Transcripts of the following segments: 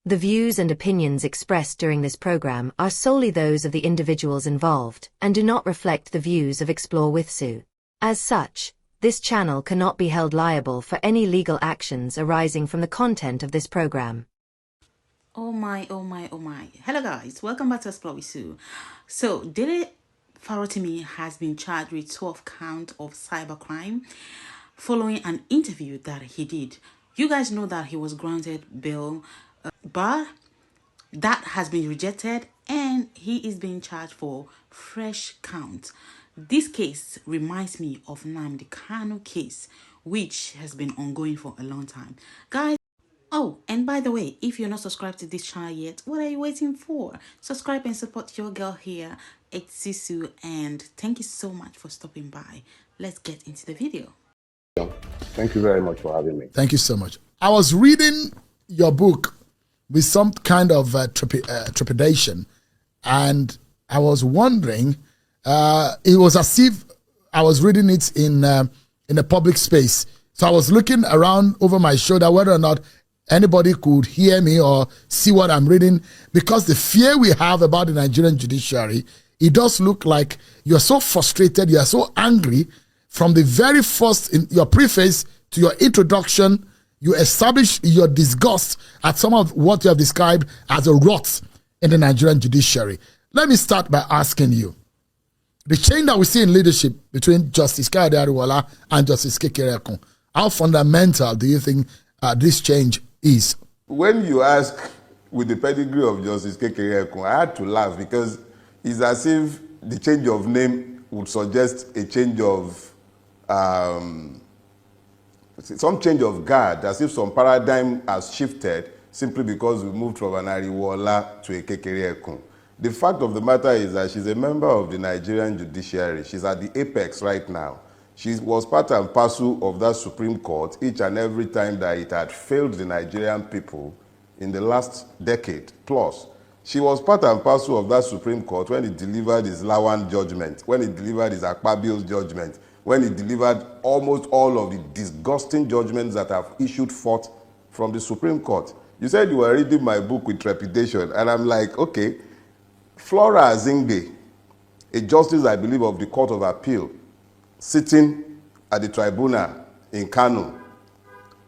The views and opinions expressed during this program are solely those of the individuals involved and do not reflect the views of Explorewithsu. As such, this channel cannot be held liable for any legal actions arising from the content of this program. Oh my. Hello guys, welcome back to Explorewithsu. So, Dele Farotimi has been charged with 12 counts of cybercrime following an interview that he did. You guys know that he was granted bail, but that has been rejected and he is being charged for fresh counts. This case reminds me of Nnamdi Kanu case, which has been ongoing for a long time. Guys, oh, and by the way, if you're not subscribed to this channel yet, what are you waiting for? Subscribe and support your girl here, ewithsubuiz, and thank you so much for stopping by. Let's get into the video. Thank you very much for having me. Thank you so much. I was reading your book with some kind of trepidation, and I was wondering, it was as if I was reading it in a public space. So I was looking around over my shoulder whether or not anybody could hear me or see what I'm reading, because the fear we have about the Nigerian judiciary, it does look like you're so frustrated, you're so angry. From the very first, in your preface to your introduction, you establish your disgust at some of what you have described as a rot in the Nigerian judiciary. Let me start by asking you, the change that we see in leadership between Justice Kayode Ariwoola and Justice Kekere Ekun, how fundamental do you think this change is? When you ask with the pedigree of Justice Kekere Ekun, I had to laugh because it's as if the change of name would suggest a change of some change of guard, as if some paradigm has shifted simply because we moved from an Ariwoola to a Kekere Ekun. The fact of the matter is that she's a member of the Nigerian judiciary. She's at the apex right now. She was part and parcel of that Supreme Court each and every time that it had failed the Nigerian people in the last decade plus. She was part and parcel of that Supreme Court when it delivered his Lawan judgment, when it delivered his Akpabio's judgment, when it delivered almost all of the disgusting judgments that have issued forth from the Supreme Court. You said you were reading my book with trepidation, and I'm like, okay, Flora Azinge, a justice, I believe, of the Court of Appeal, sitting at the tribunal in Kano,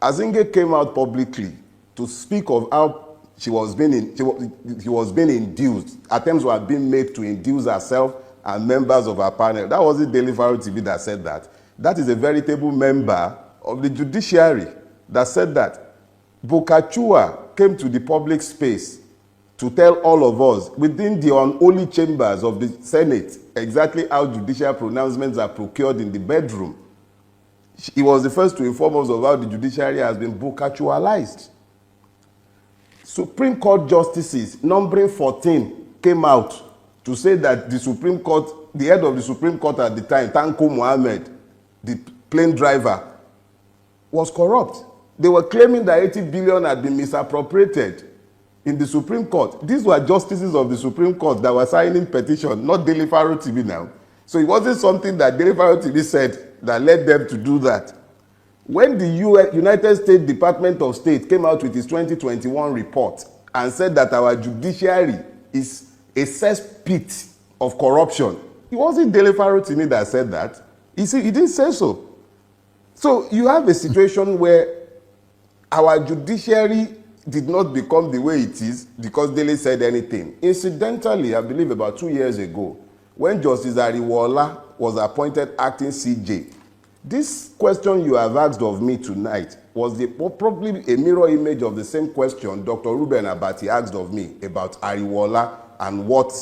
Azinge came out publicly to speak of how she was being induced. Attempts were being made to induce herself and members of her panel. That wasn't Dele Farotimi that said that. That is a veritable member of the judiciary that said that. Bokachua came to the public space to tell all of us within the unholy chambers of the Senate exactly how judicial pronouncements are procured in the bedroom. He was the first to inform us of how the judiciary has been Bokachualized. Supreme Court justices, numbering 14, came out to say that the Supreme Court, the head of the Supreme Court at the time, Tanko Muhammad, the plane driver, was corrupt. They were claiming that 80 billion had been misappropriated in the Supreme Court. These were justices of the Supreme Court that were signing petitions, not Dele Farotimi now. So it wasn't something that Dele Farotimi said that led them to do that. When the United States Department of State came out with its 2021 report and said that our judiciary is a cesspit of corruption, it wasn't Dele Farotimi that said that. He didn't say so. So you have a situation where our judiciary did not become the way it is because Dele said anything. Incidentally, I believe about 2 years ago, when Justice Ariwoola was appointed acting CJ, this question you have asked of me tonight was probably a mirror image of the same question Dr. Ruben Abati asked of me about Ariwoola and what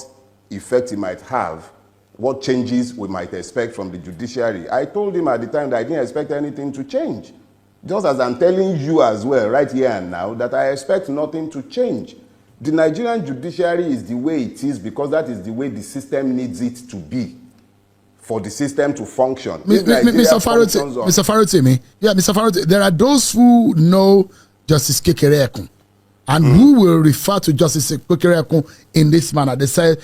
effect it might have, what changes we might expect from the judiciary. I told him at the time that I didn't expect anything to change. Just as I'm telling you as well, right here and now, that I expect nothing to change. The Nigerian judiciary is the way it is because that is the way the system needs it to be for the system to function. Mr. Farotimi, there are those who know Justice Kekere Ekun and who will refer to Justice Kekere Ekun in this manner. They say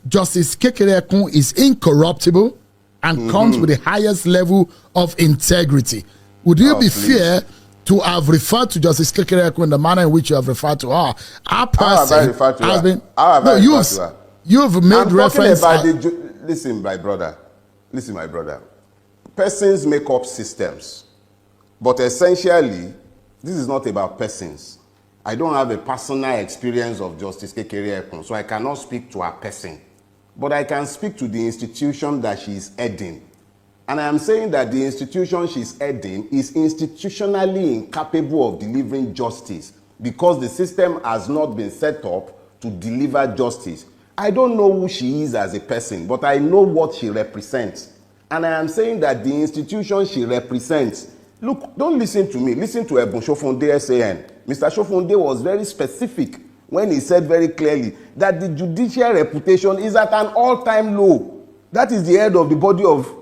Justice Kekere Ekun is incorruptible and comes with the highest level of integrity. Would you be fair to have referred to Justice Kekere in the manner in which you have referred to her, our person has been. No, you've made reference. Listen, my brother. Listen, my brother. Persons make up systems, but essentially, this is not about persons. I don't have a personal experience of Justice Kekere, so I cannot speak to a person, but I can speak to the institution that she is heading. And I am saying that the institution she's heading is institutionally incapable of delivering justice because the system has not been set up to deliver justice. I don't know who she is as a person, but I know what she represents. And I am saying that the institution she represents, look, don't listen to me, listen to Ebun Shofunde SAN. Mr. Shofunde was very specific when he said very clearly that the judicial reputation is at an all-time low. That is the head of the body of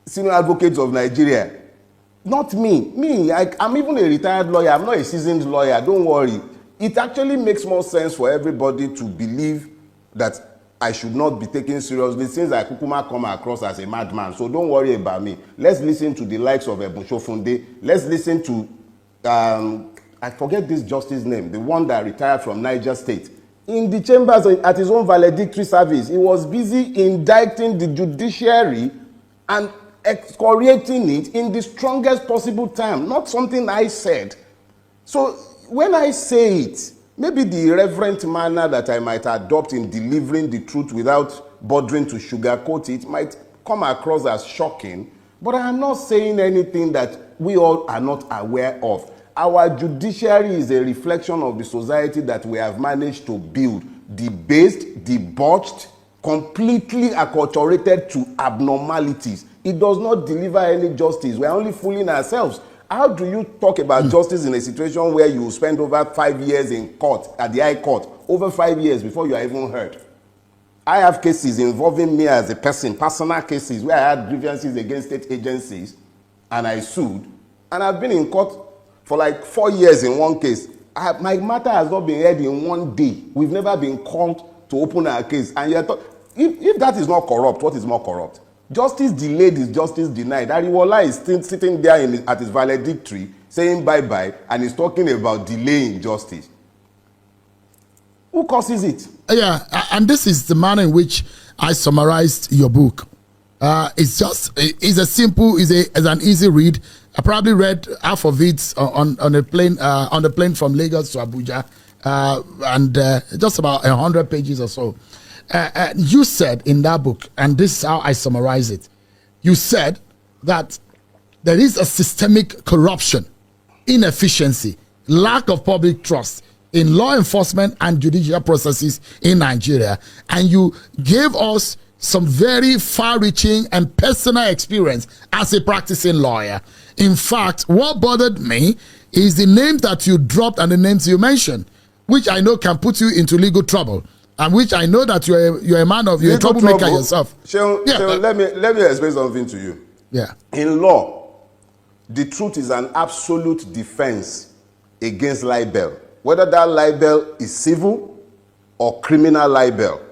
senior advocates of Nigeria. Not me. I'm even a retired lawyer. I'm not a seasoned lawyer. Don't worry. It actually makes more sense for everybody to believe that I should not be taken seriously since I kukuma come across as a madman. So don't worry about me. Let's listen to the likes of Ebun Shofunde. Let's listen to, I forget this justice name, the one that retired from Niger State. In the chambers at his own valedictory service, he was busy indicting the judiciary and excoriating it in the strongest possible term, not something I said. So when I say it, maybe the irreverent manner that I might adopt in delivering the truth without bothering to sugarcoat it might come across as shocking, but I am not saying anything that we all are not aware of. Our judiciary is a reflection of the society that we have managed to build, debased, debauched, completely acculturated to abnormalities. It does not deliver any justice. We are only fooling ourselves. How do you talk about justice in a situation where you spend over 5 years in court, at the High Court, over 5 years before you are even heard? I have cases involving me as a person, personal cases where I had grievances against state agencies and I sued. And I've been in court for like 4 years in one case. My matter has not been heard in 1 day. We've never been called to open our case. And yet, if that is not corrupt, what is more corrupt? Justice delayed is justice denied. Ariwola is still sitting there at his valedictory saying bye-bye and he's talking about delaying justice. Who causes it? Yeah, and this is the manner in which I summarized your book. It's an easy read. I probably read half of it on the plane from Lagos to Abuja, and just about 100 pages or so. You said in that book, and this is how I summarize it, you said that there is a systemic corruption, inefficiency, lack of public trust in law enforcement and judicial processes in Nigeria, and you gave us some very far-reaching and personal experience as a practicing lawyer. In fact, what bothered me is the names that you dropped and the names you mentioned, which I know can put you into legal trouble. And which I know that you're a man of, you're a troublemaker yourself. Let me explain something to you. Yeah. In law, the truth is an absolute defense against libel. Whether that libel is civil or criminal libel,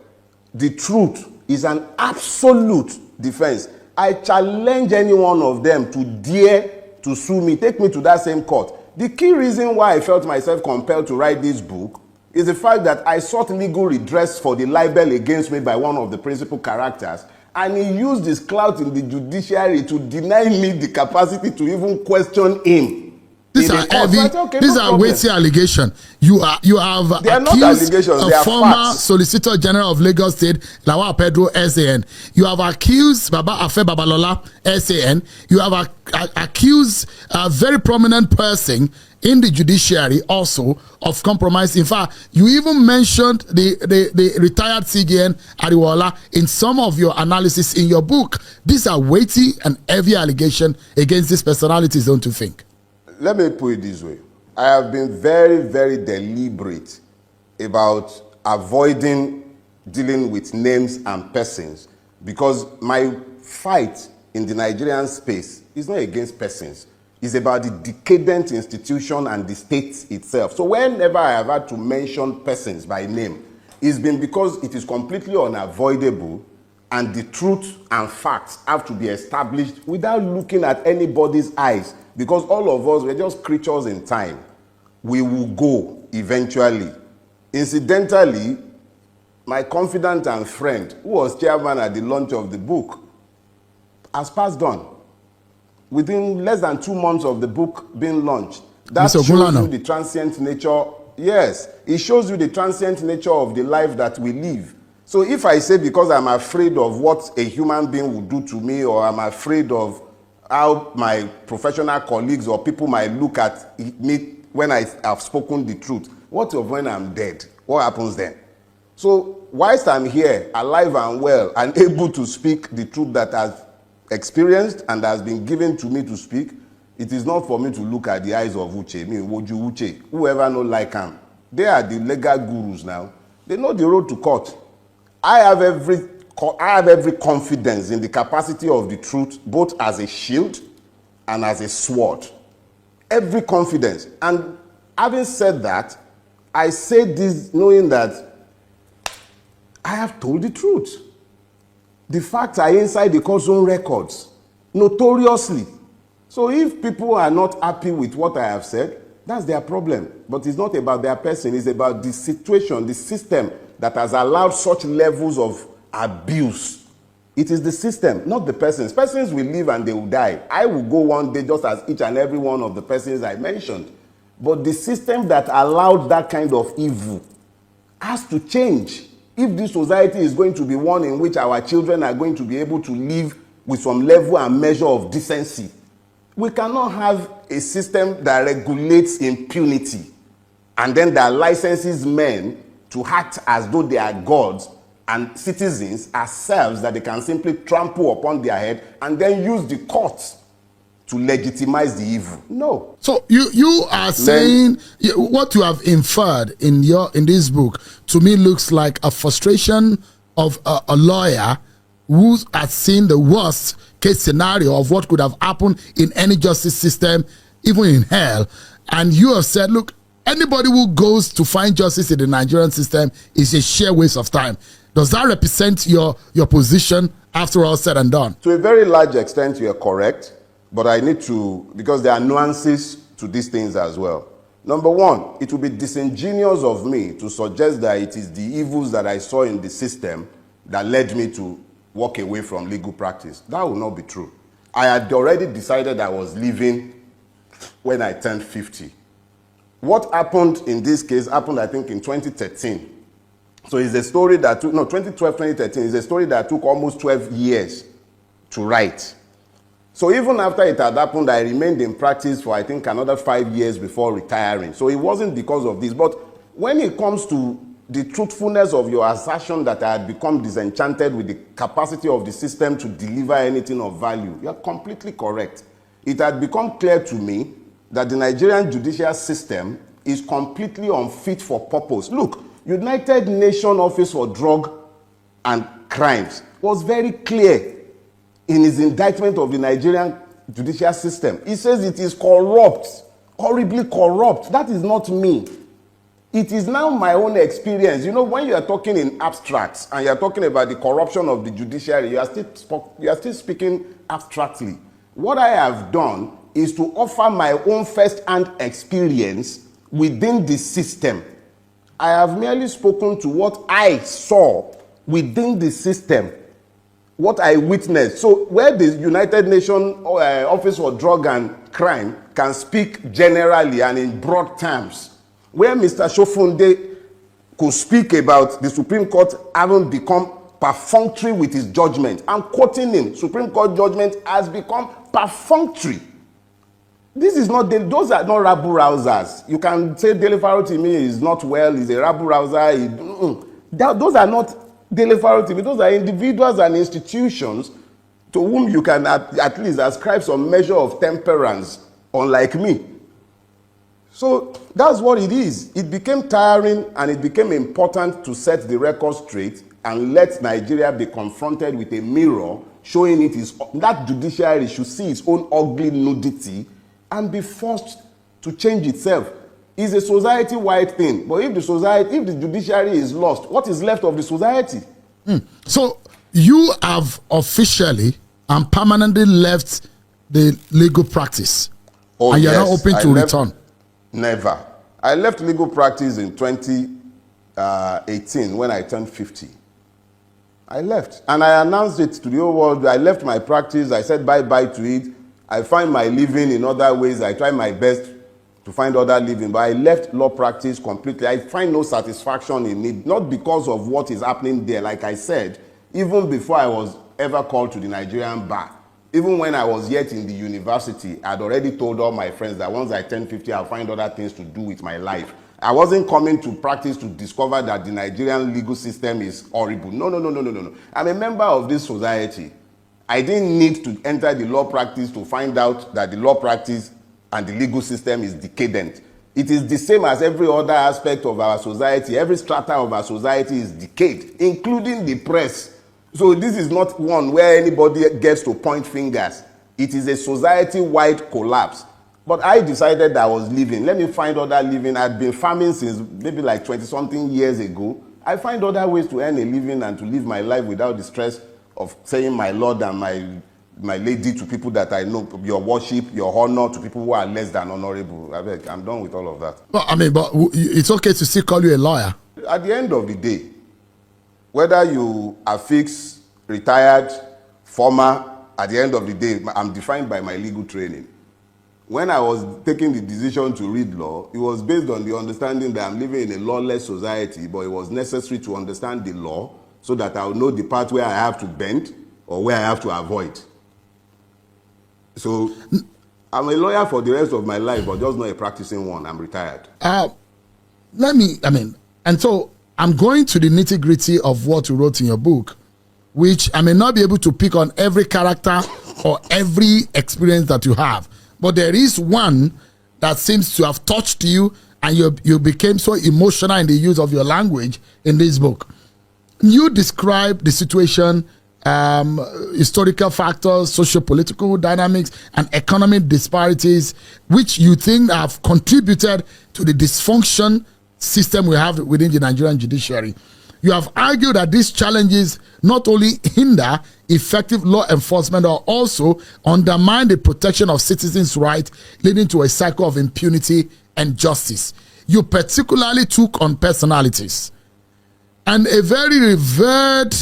the truth is an absolute defense. I challenge any one of them to dare to sue me, take me to that same court. The key reason why I felt myself compelled to write this book is the fact that I sought legal redress for the libel against me by one of the principal characters, and he used his clout in the judiciary to deny me the capacity to even question him. These are heavy. These are weighty allegations. You have accused a former Solicitor General of Lagos State, Lawal Pedro SAN. You have accused Baba Afe Babalola SAN. You have accused a very prominent person in the judiciary also of compromise. In fact, you even mentioned the retired CGN Ariwola in some of your analysis in your book. These are weighty and heavy allegations against these personalities, don't you think? Let me put it this way. I have been very, very deliberate about avoiding dealing with names and persons because my fight in the Nigerian space is not against persons. It's about the decadent institution and the state itself. So whenever I have had to mention persons by name, it's been because it is completely unavoidable and the truth and facts have to be established without looking at anybody's eyes. because all of us, we're just creatures in time. We will go eventually. Incidentally, my confidant and friend, who was chairman at the launch of the book, has passed on. Within less than 2 months of the book being launched. That shows you the transient nature. Yes, it shows you the transient nature of the life that we live. So if I say because I'm afraid of what a human being will do to me, or I'm afraid of how my professional colleagues or people might look at me when I have spoken the truth, what of when I'm dead? What happens then? So whilst I'm here, alive and well, and able to speak the truth that I've experienced and has been given to me to speak, it is not for me to look at the eyes of Uche, me, Woju Uche, whoever know like him. They are the legal gurus now. They know the road to court. I have every confidence in the capacity of the truth, both as a shield and as a sword. Every confidence. And having said that, I say this knowing that I have told the truth. The facts are inside the court's own records, notoriously. So if people are not happy with what I have said, that's their problem. But it's not about their person, it's about the situation, the system that has allowed such levels of abuse. It is the system, not the persons. Persons will live and they will die. I will go one day just as each and every one of the persons I mentioned. But the system that allowed that kind of evil has to change. If this society is going to be one in which our children are going to be able to live with some level and measure of decency, we cannot have a system that regulates impunity and then that licenses men to act as though they are gods and citizens ourselves that they can simply trample upon their head and then use the courts to legitimize the evil. No. So you are saying what you have inferred in this book to me looks like a frustration of a lawyer who has seen the worst case scenario of what could have happened in any justice system, even in hell. And you have said, look, anybody who goes to find justice in the Nigerian system is a sheer waste of time. Does that represent your position after all said and done? To a very large extent, you are correct. But I need to, because there are nuances to these things as well. Number one, it would be disingenuous of me to suggest that it is the evils that I saw in the system that led me to walk away from legal practice. That will not be true. I had already decided I was leaving when I turned 50. What happened in this case happened, I think, in 2013. So it's a story that took, 2012, 2013 is a story that took almost 12 years to write. So even after it had happened, I remained in practice for, I think, another 5 years before retiring. So it wasn't because of this. But when it comes to the truthfulness of your assertion that I had become disenchanted with the capacity of the system to deliver anything of value, you're completely correct. It had become clear to me that the Nigerian judicial system is completely unfit for purpose. Look, United Nations Office for Drug and Crimes was very clear in his indictment of the Nigerian judicial system. He says it is corrupt, horribly corrupt. That is not me. It is now my own experience. You know, when you are talking in abstracts and you are talking about the corruption of the judiciary, you are still speaking abstractly. What I have done is to offer my own first-hand experience within the system. I have merely spoken to what I saw within the system, what I witnessed. So where the United Nations Office for Drug and Crime can speak generally and in broad terms, where Mr. Shofunde could speak about the Supreme Court having become perfunctory with his judgment. I'm quoting him. Supreme Court judgment has become perfunctory. This is not, those are not rabble rousers. You can say Dele Farotimi is not well, he's a rabble rouser. Those are not Dele Farotimi. Those are individuals and institutions to whom you can at least ascribe some measure of temperance, unlike me. So that's what it is. It became tiring and it became important to set the record straight and let Nigeria be confronted with a mirror showing it is that judiciary should see its own ugly nudity and be forced to change itself. It's a society-wide thing. But if the judiciary is lost, what is left of the society? So you have officially and permanently left the legal practice. Oh, and you're yes. not open to return. Never. I left legal practice in 2018 when I turned 50. I left. And I announced it to the whole world. I left my practice. I said bye-bye to it. I find my living in other ways. I try my best to find other living. But I left law practice completely. I find no satisfaction in it, not because of what is happening there. Like I said, even before I was ever called to the Nigerian bar, even when I was yet in the university, I'd already told all my friends that once I turn 50, I'll find other things to do with my life. I wasn't coming to practice to discover that the Nigerian legal system is horrible. No. I'm a member of this society. I didn't need to enter the law practice to find out that the law practice and the legal system is decadent. It is the same as every other aspect of our society. Every strata of our society is decayed, including the press. So this is not one where anybody gets to point fingers. It is a society-wide collapse. But I decided that I was leaving. Let me find other living. I'd been farming since maybe like 20-something years ago. I find other ways to earn a living and to live my life without the stress of saying my Lord and my lady to people that I know, your worship, your honor to people who are less than honorable. I'm done with all of that. Well, I mean, but it's okay to still call you a lawyer. At the end of the day, whether you are fixed, retired, former, at the end of the day, I'm defined by my legal training. When I was taking the decision to read law, it was based on the understanding that I'm living in a lawless society, but it was necessary to understand the law so that I'll know the part where I have to bend or where I have to avoid. So I'm a lawyer for the rest of my life, but just not a practicing one. I'm retired. And so I'm going to the nitty-gritty of what you wrote in your book, which I may not be able to pick on every character or every experience that you have. But there is one that seems to have touched you, and you became so emotional in the use of your language in this book. You describe the situation, historical factors, socio-political dynamics, and economic disparities, which you think have contributed to the dysfunction system we have within the Nigerian judiciary. You have argued that these challenges not only hinder effective law enforcement but also undermine the protection of citizens' rights, leading to a cycle of impunity and justice. You particularly took on personalities. And a very revered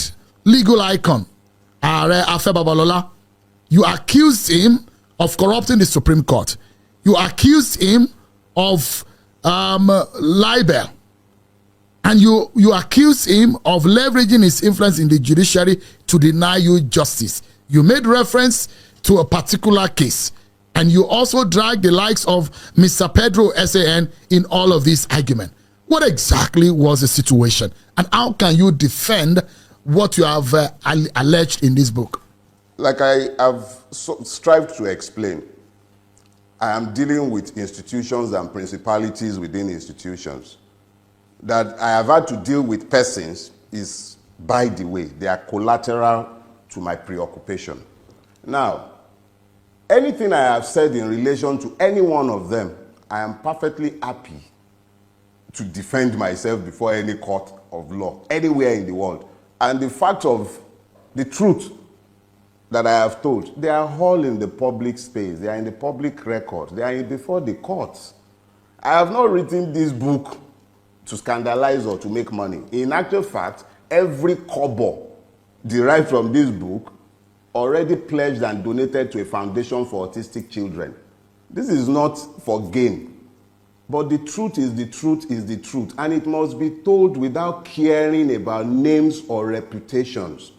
legal icon, Afe Babalola, you accused him of corrupting the Supreme Court. You accused him of libel. And you accuse him of leveraging his influence in the judiciary to deny you justice. You made reference to a particular case. And you also dragged the likes of Mr. Pedro S.A.N. in all of this argument. What exactly was the situation? And how can you defend what you have alleged in this book? Like I have strived to explain, I am dealing with institutions and principalities within institutions. That I have had to deal with persons is, by the way, they are collateral to my preoccupation. Now, anything I have said in relation to any one of them, I am perfectly happy to defend myself before any court of law, anywhere in the world. And the fact of the truth that I have told, they are all in the public space. They are in the public record. They are before the courts. I have not written this book to scandalize or to make money. In actual fact, every kobo derived from this book already pledged and donated to a foundation for autistic children. This is not for gain. But the truth is the truth is the truth. And it must be told without caring about names or reputations.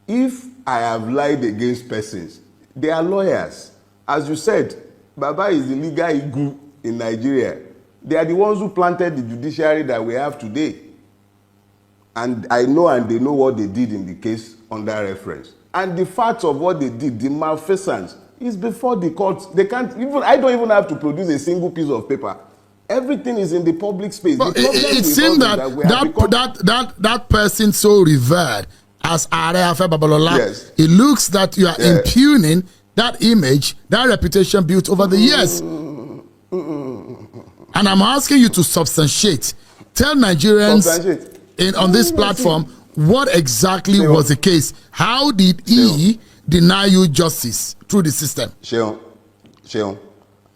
If I have lied against persons, they are lawyers. As you said, Baba is the legal igu in Nigeria. They are the ones who planted the judiciary that we have today. And I know and they know what they did in the case under reference. And the facts of what they did, the malfeasance, is before the courts. They can't even, I don't even have to produce a single piece of paper. Everything is in the public space. But it seems that person so revered as Afe Babalola, yes. It looks that you are impugning that image, that reputation built over the years. And I'm asking you to substantiate. Tell Nigerians on this platform what exactly was the case. How did he deny you justice through the system? Sheon,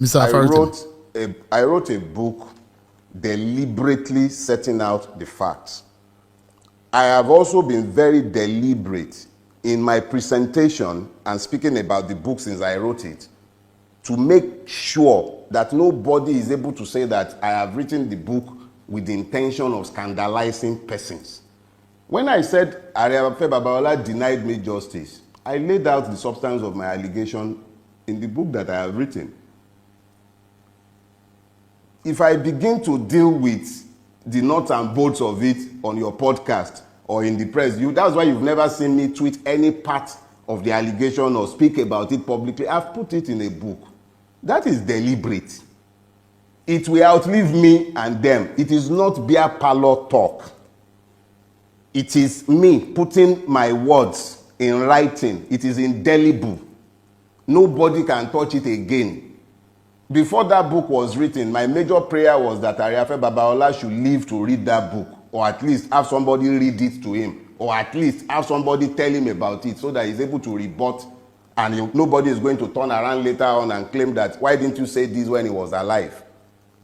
Mr. I Farotimi? I wrote a book deliberately setting out the facts. I have also been very deliberate in my presentation and speaking about the book since I wrote it, to make sure that nobody is able to say that I have written the book with the intention of scandalizing persons. When I said Afe Babalola denied me justice, I laid out the substance of my allegation in the book that I have written. If I begin to deal with the nuts and bolts of it on your podcast or in the press, that's why you've never seen me tweet any part of the allegation or speak about it publicly. I've put it in a book. That is deliberate. It will outlive me and them. It is not beer parlor talk. It is me putting my words in writing. It is indelible. Nobody can touch it again. Before that book was written, my major prayer was that Afe Babalola should live to read that book, or at least have somebody read it to him, or at least have somebody tell him about it so that he's able to rebut, and nobody is going to turn around later on and claim that, why didn't you say this when he was alive?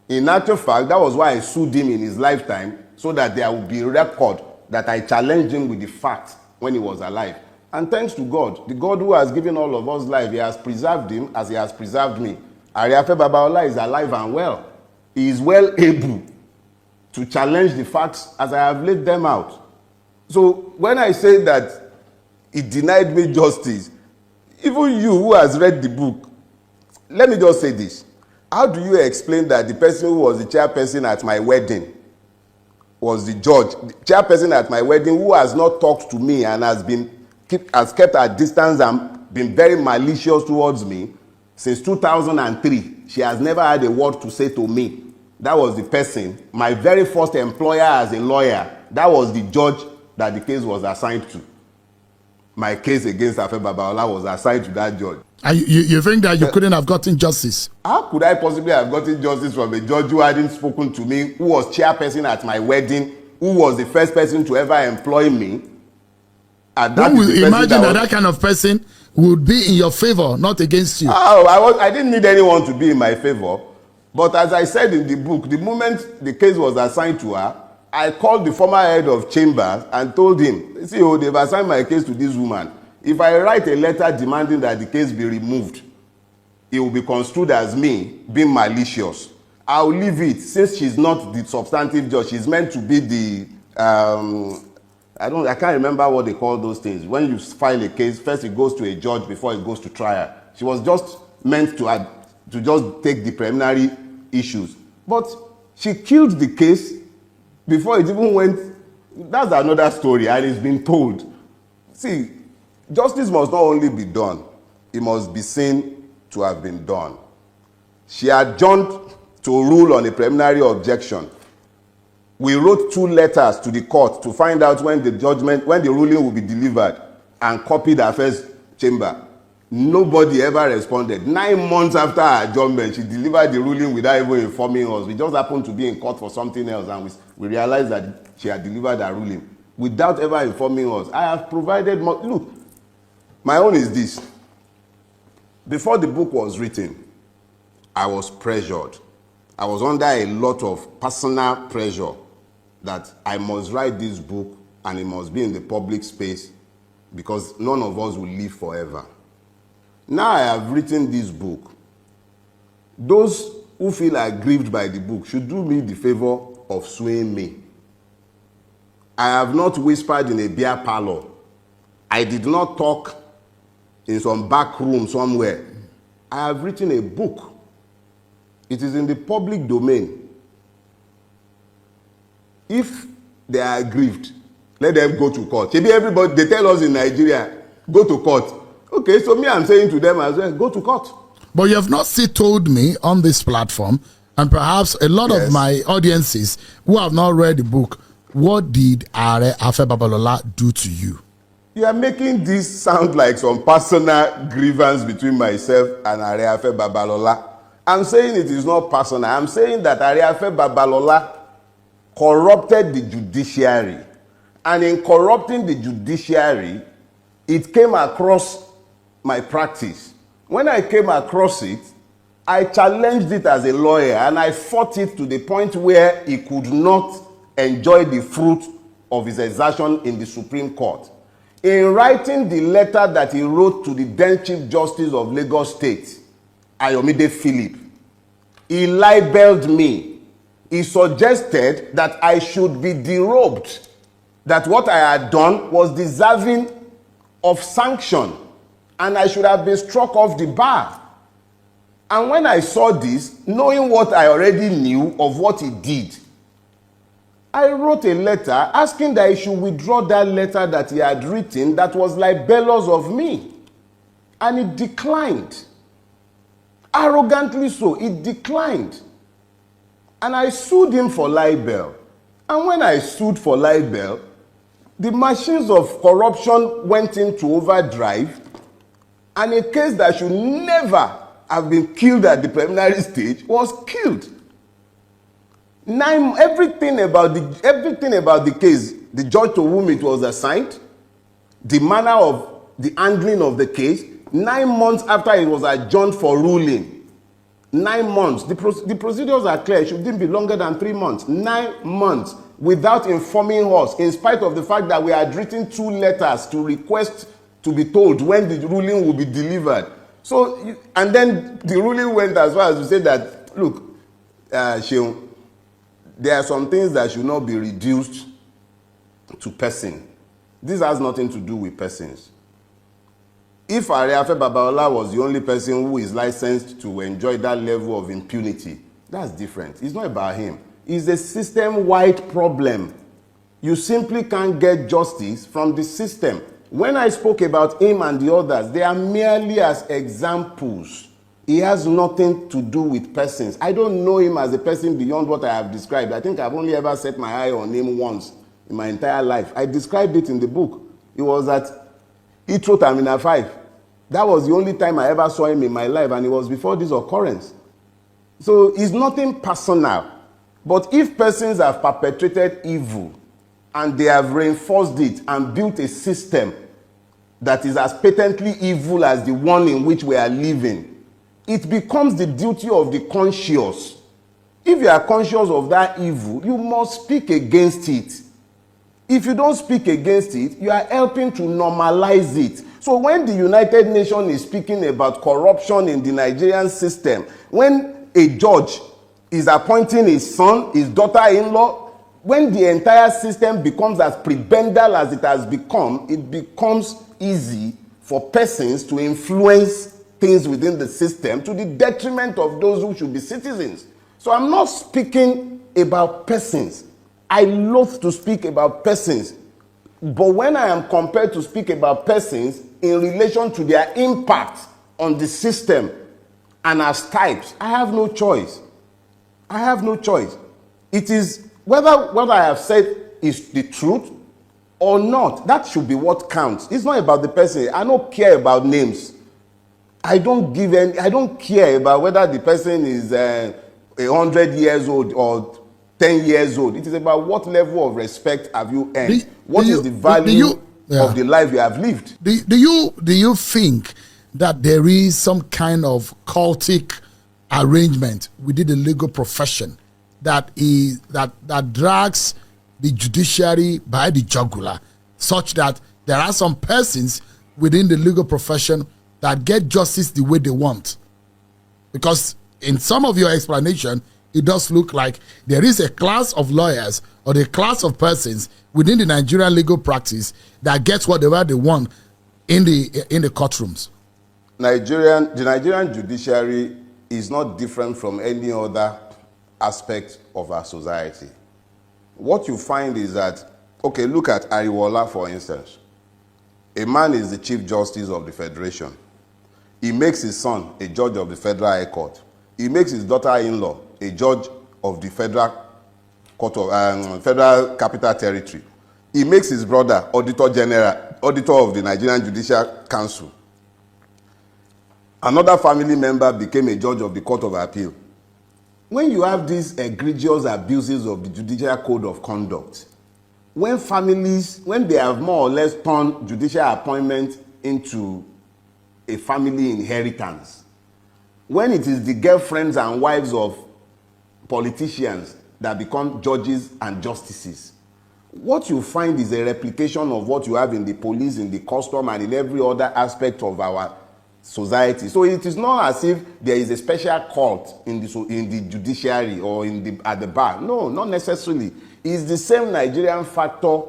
In actual fact, that was why I sued him in his lifetime, so that there would be record that I challenged him with the facts when he was alive. And thanks to God, the God who has given all of us life, he has preserved him as he has preserved me. Afe Babalola is alive and well. He is well able to challenge the facts as I have laid them out. So when I say that he denied me justice, even you who has read the book, let me just say this. How do you explain that the person who was the chairperson at my wedding was the judge, the chairperson at my wedding, who has not talked to me and has kept at distance and been very malicious towards me since 2003? She has never had a word to say to me. That was the person, my very first employer as a lawyer. That was the judge that the case was assigned to. My case against Afe Babalola was assigned to that judge. And you think that you couldn't have gotten justice? How could I possibly have gotten justice from a judge who hadn't spoken to me, who was chairperson at my wedding, who was the first person to ever employ me? And that Who will imagine that kind of person would be in your favor, not against you? Oh, I didn't need anyone to be in my favor. But as I said in the book, the moment the case was assigned to her, I called the former head of chambers and told him, see, they've assigned my case to this woman. If I write a letter demanding that the case be removed, it will be construed as me being malicious. I'll leave it, since she's not the substantive judge. She's meant to be the, I can't remember what they call those things. When you file a case, first it goes to a judge before it goes to trial. She was just meant to just take the preliminary issues. But she killed the case before it even went. That's another story, and it's been told. See, justice must not only be done, it must be seen to have been done. She adjourned to rule on a preliminary objection. We wrote 2 letters to the court to find out when the ruling will be delivered, and copied her first chamber. Nobody ever responded. 9 months after her adjournment, she delivered the ruling without even informing us. We just happened to be in court for something else, and we realized that she had delivered her ruling without ever informing us. I have provided more. Look, my own is this. Before the book was written, I was pressured. I was under a lot of personal pressure that I must write this book and it must be in the public space, because none of us will live forever. Now I have written this book. Those who feel aggrieved by the book should do me the favor of suing me. I have not whispered in a beer parlor. I did not talk in some back room somewhere. I have written a book. It is in the public domain. If they are aggrieved, let them go to court. Maybe everybody, they tell us in Nigeria, go to court. Okay, so me, I'm saying to them as well, go to court. But you have not still told me on this platform, and perhaps a lot of my audiences who have not read the book, what did Afe Babalola do to you? You are making this sound like some personal grievance between myself and Afe Babalola. I'm saying it is not personal. I'm saying that Afe Babalola corrupted the judiciary. And in corrupting the judiciary, it came across my practice. When I came across it, I challenged it as a lawyer, and I fought it to the point where he could not enjoy the fruit of his exertion in the Supreme Court. In writing the letter that he wrote to the then Chief Justice of Lagos State, Ayomide Philip, he libeled me. He suggested that I should be derobed, that what I had done was deserving of sanction, and I should have been struck off the bar. And when I saw this, knowing what I already knew of what he did, I wrote a letter asking that he should withdraw that letter that he had written that was libelous of me. And he declined. Arrogantly so, he declined. And I sued him for libel. And when I sued for libel, the machines of corruption went into overdrive, and a case that should never have been killed at the preliminary stage was killed. Everything about the case, the judge to whom it was assigned, the manner of the handling of the case, 9 months after it was adjourned for ruling, 9 months, the procedures are clear, it shouldn't be longer than 3 months, 9 months, without informing us, in spite of the fact that we had written 2 letters to request to be told when the ruling will be delivered. So, and then the ruling went as far as to say that, look, Sheung, there are some things that should not be reduced to person. This has nothing to do with persons. If Afe Babalola was the only person who is licensed to enjoy that level of impunity, that's different. It's not about him. It's a system-wide problem. You simply can't get justice from the system. When I spoke about him and the others, they are merely as examples. He has nothing to do with persons. I don't know him as a person beyond what I have described. I think I've only ever set my eye on him once in my entire life. I described it in the book. It was at Heathrow Terminal 5. That was the only time I ever saw him in my life, and it was before this occurrence. So it's nothing personal. But if persons have perpetrated evil, and they have reinforced it and built a system that is as patently evil as the one in which we are living, it becomes the duty of the conscious. If you are conscious of that evil, you must speak against it. If you don't speak against it, you are helping to normalize it. So when the United Nations is speaking about corruption in the Nigerian system, when a judge is appointing his son, his daughter-in-law, when the entire system becomes as prebendal as it has become, it becomes easy for persons to influence things within the system to the detriment of those who should be citizens. So I'm not speaking about persons. I love to speak about persons. But when I am compelled to speak about persons in relation to their impact on the system and as types, I have no choice. I have no choice. It is whether what I have said is the truth or not. That should be what counts. It's not about the person. I don't care about names. I don't care about whether the person is 100 years old or 10 years old. It is about what level of respect have you earned. What is the value of the life you have lived? Do you think that there is some kind of cultic arrangement within the legal profession that drags the judiciary by the jugular, such that there are some persons within the legal profession that get justice the way they want? Because in some of your explanation, it does look like there is a class of lawyers or a class of persons within the Nigerian legal practice that gets whatever they want in the courtrooms. The Nigerian judiciary is not different from any other aspect of our society. What you find is that, okay, look at Ariwola, for instance. A man is the Chief Justice of the Federation. He makes his son a judge of the Federal High Court. He makes his daughter-in-law a judge of the Federal Court of Federal Capital Territory. He makes his brother auditor of the Nigerian Judicial Council. Another family member became a judge of the Court of Appeal. When you have these egregious abuses of the judicial code of conduct, when they have more or less turned judicial appointment into a family inheritance, when it is the girlfriends and wives of politicians that become judges and justices, what you find is a replication of what you have in the police, in the custom, and in every other aspect of our society. So it is not as if there is a special cult in the judiciary or at the bar. No, not necessarily. It's the same Nigerian factor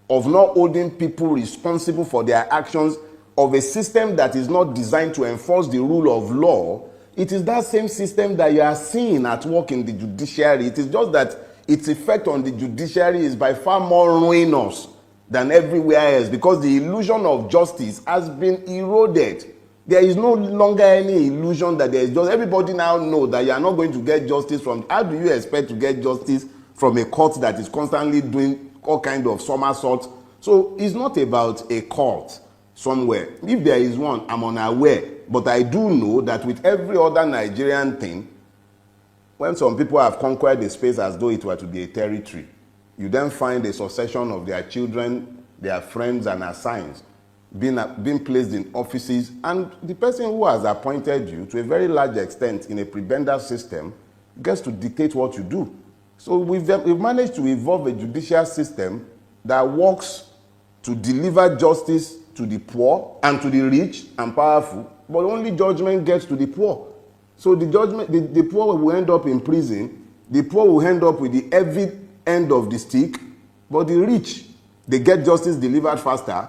of not holding people responsible for their actions, of a system that is not designed to enforce the rule of law. It is that same system that you are seeing at work in the judiciary. It is just that its effect on the judiciary is by far more ruinous than everywhere else, because the illusion of justice has been eroded. There is no longer any illusion that there is just. Everybody now know that you are not going to get justice from. How do you expect to get justice from a court that is constantly doing all kind of somersaults? So it's not about a court somewhere. If there is one, I'm unaware. But I do know that with every other Nigerian thing, when some people have conquered the space as though it were to be a territory, you then find a succession of their children, their friends, and assigns being placed in offices, and the person who has appointed you, to a very large extent in a prebendal system, gets to dictate what you do. So we've managed to evolve a judicial system that works to deliver justice to the poor and to the rich and powerful, but only judgment gets to the poor. So the poor will end up in prison, the poor will end up with the heavy end of the stick, but the rich, they get justice delivered faster.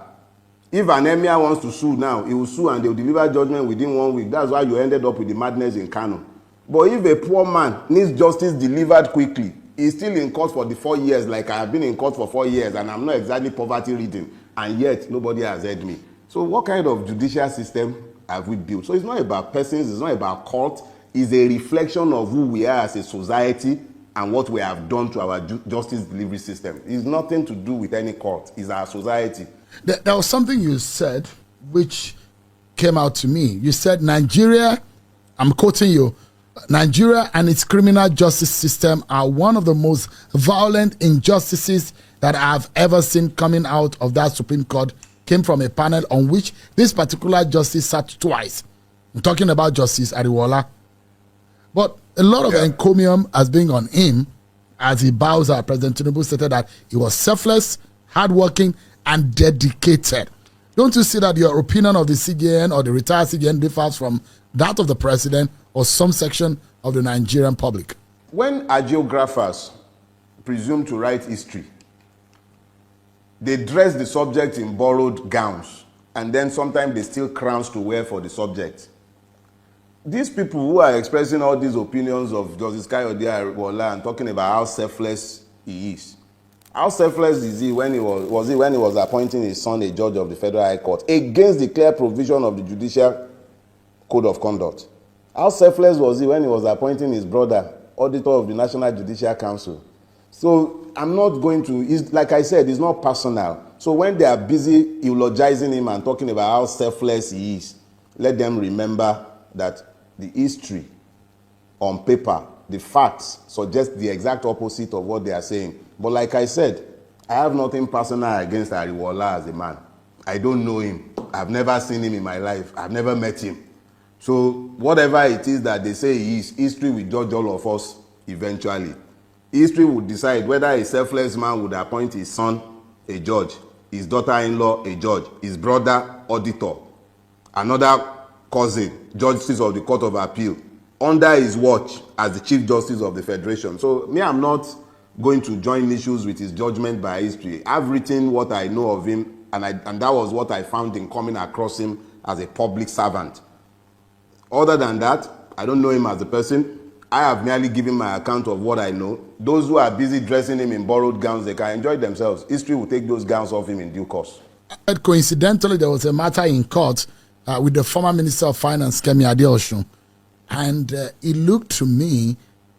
If an emir wants to sue now, he will sue and they will deliver judgment within 1 week. That's why you ended up with the madness in Kano. But if a poor man needs justice delivered quickly, he's still in court for the 4 years, like I have been in court for 4 years, and I'm not exactly poverty-ridden, and yet nobody has heard me. So what kind of judicial system have we built? So it's not about persons, it's not about court, it's a reflection of who we are as a society and what we have done to our justice delivery system. It's nothing to do with any court, it's our society. There was something you said which came out to me. You said Nigeria, I'm quoting you, Nigeria and its criminal justice system are one of the most violent injustices that I've ever seen coming out of that Supreme Court. Came from a panel on which this particular justice sat twice. I'm talking about Justice Ariwola. But a lot of encomium has been on him as he bows out. President Tinubu stated that he was selfless, hardworking, and dedicated. Don't you see that your opinion of the CJN or the retired CJN differs from that of the president or some section of the Nigerian public? When agiographers presume to write history, they dress the subject in borrowed gowns, and then sometimes they steal crowns to wear for the subject. These people who are expressing all these opinions of Justice Kayode Ariwola and talking about how selfless he is, how selfless is he when he was appointing his son a judge of the Federal High Court against the clear provision of the Judicial Code of Conduct? How selfless was he when he was appointing his brother auditor of the National Judicial Council? So I'm not going to, like I said, it's not personal. So when they are busy eulogizing him and talking about how selfless he is, let them remember that the history on paper, the facts suggest the exact opposite of what they are saying. But like I said, I have nothing personal against Ariwola as a man. I don't know him. I've never seen him in my life. I've never met him. So whatever it is that they say he is, history will judge all of us eventually. History would decide whether a selfless man would appoint his son a judge, his daughter-in-law a judge, his brother auditor, another cousin justice of the Court of Appeal, under his watch as the Chief Justice of the Federation. So me, I'm not going to join issues with his judgment by history. I've written what I know of him, and that was what I found in coming across him as a public servant. Other than that, I don't know him as a person. I have merely given my account of what I know. Those who are busy dressing him in borrowed gowns, they can enjoy themselves. History will take those gowns off him in due course. Coincidentally, there was a matter in court with the former Minister of Finance, Kemi Adeosun. And it looked to me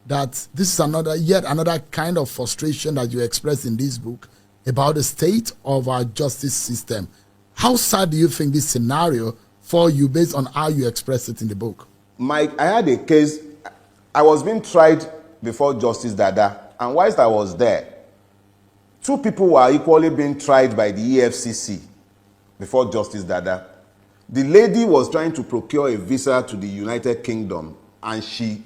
that this is yet another kind of frustration that you express in this book about the state of our justice system. How sad do you think this scenario for you based on how you express it in the book? Mike, I had a case. I was being tried before Justice Dada, and whilst I was there, two people were equally being tried by the EFCC before Justice Dada. The lady was trying to procure a visa to the United Kingdom, and she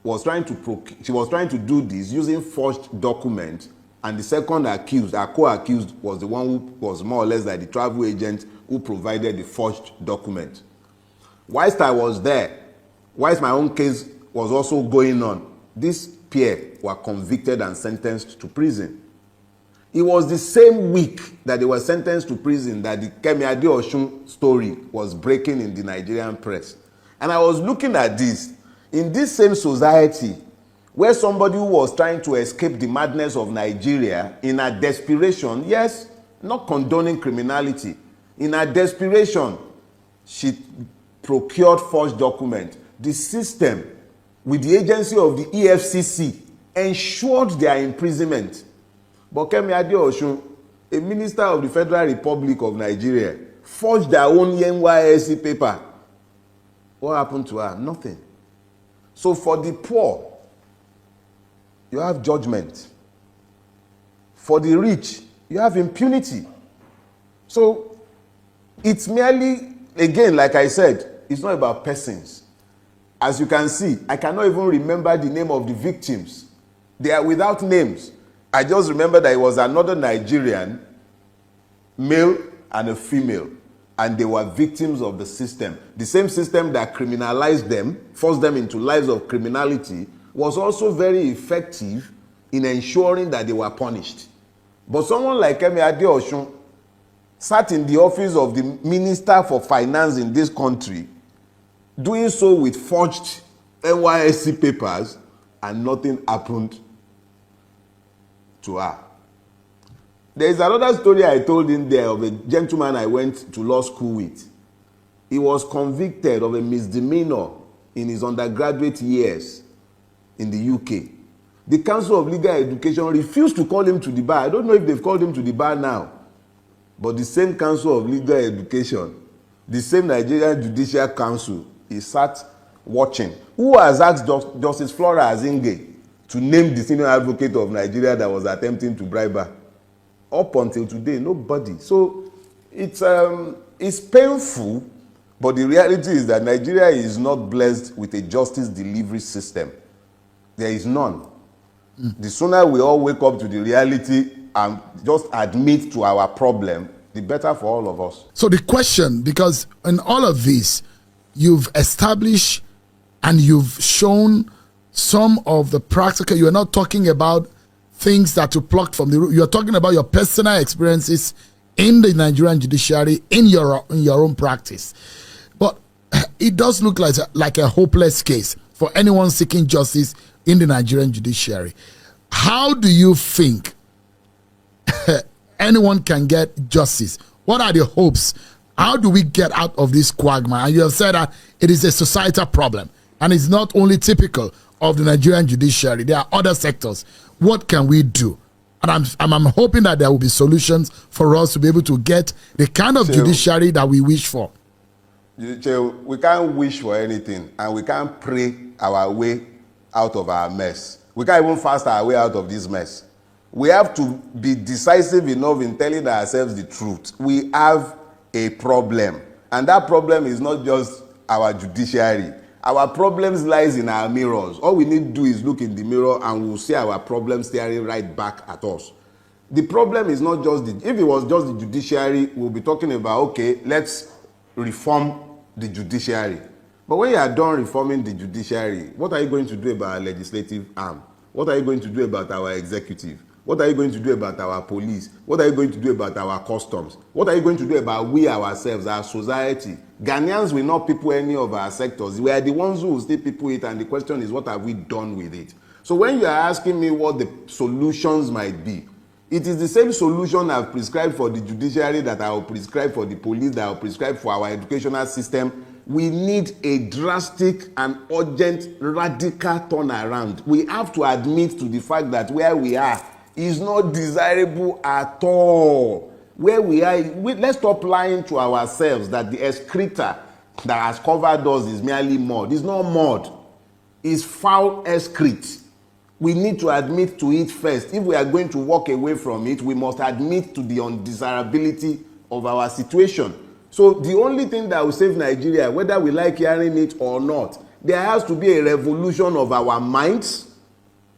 was trying to do this using forged documents, and the second accused, our co-accused, was the one who was more or less like the travel agent who provided the forged document. Whilst I was there, whilst my own case was also going on, this pair were convicted and sentenced to prison. It was the same week that they were sentenced to prison that the Kemi Adeosun story was breaking in the Nigerian press. And I was looking at this. In this same society, where somebody who was trying to escape the madness of Nigeria in a desperation, yes, not condoning criminality, in a desperation, she procured forged documents. The system, with the agency of the EFCC, ensured their imprisonment. But Kemi Adeosun, a minister of the Federal Republic of Nigeria, forged their own NYSC paper. What happened to her? Nothing. So for the poor, you have judgment. For the rich, you have impunity. So it's merely, again, like I said, it's not about persons. As you can see, I cannot even remember the name of the victims. They are without names. I just remember that it was another Nigerian, male and a female, and they were victims of the system. The same system that criminalized them, forced them into lives of criminality, was also very effective in ensuring that they were punished. But someone like Kemi Adeosun sat in the office of the Minister for Finance in this country, doing so with forged NYSC papers, and nothing happened to her. There is another story I told in there of a gentleman I went to law school with. He was convicted of a misdemeanor in his undergraduate years in the UK. The Council of Legal Education refused to call him to the bar. I don't know if they've called him to the bar now. But the same Council of Legal Education, the same Nigerian Judicial Council, he sat watching. Who has asked Justice Flora Azinge to name the senior advocate of Nigeria that was attempting to bribe her? Up until today, nobody. So it's painful, but the reality is that Nigeria is not blessed with a justice delivery system. There is none. The sooner we all wake up to the reality and just admit to our problem, the better for all of us. So the question, because in all of this, you've established and you've shown some of the practical, you're not talking about things that you plucked from the root. You're talking about your personal experiences in the Nigerian judiciary, in your own practice. But it does look like a hopeless case for anyone seeking justice in the Nigerian judiciary. How do you think anyone can get justice? What are the hopes? How do we get out of this quagmire? And you have said that it is a societal problem, and it's not only typical of the Nigerian judiciary. There are other sectors. What can we do? And I'm hoping that there will be solutions for us to be able to get the kind of judiciary that we wish for. We can't wish for anything, and we can't pray our way out of our mess. We can't even fast our way out of this mess. We have to be decisive enough in telling ourselves the truth. We have a problem, and that problem is not just our judiciary. Our problems lies in our mirrors. All we need to do is look in the mirror and we'll see our problems staring right back at us. The problem is not just if it was just the judiciary, we'll be talking about, okay, let's reform the judiciary. But when you are done reforming the judiciary, what are you going to do about our legislative arm? What are you going to do about our executive? What are you going to do about our police? What are you going to do about our customs? What are you going to do about we ourselves, our society? Ghanaians will not people any of our sectors. We are the ones who will still people it, and the question is, what have we done with it? So when you are asking me what the solutions might be, it is the same solution I've prescribed for the judiciary that I will prescribe for the police, that I will prescribe for our educational system. We need a drastic and urgent, radical turnaround. We have to admit to the fact that where we are is not desirable at all. Where we are, let's stop lying to ourselves that the excreta that has covered us is merely mud. It's not mud. It's foul excrete. We need to admit to it first. If we are going to walk away from it, we must admit to the undesirability of our situation. So the only thing that will save Nigeria, whether we like hearing it or not, there has to be a revolution of our minds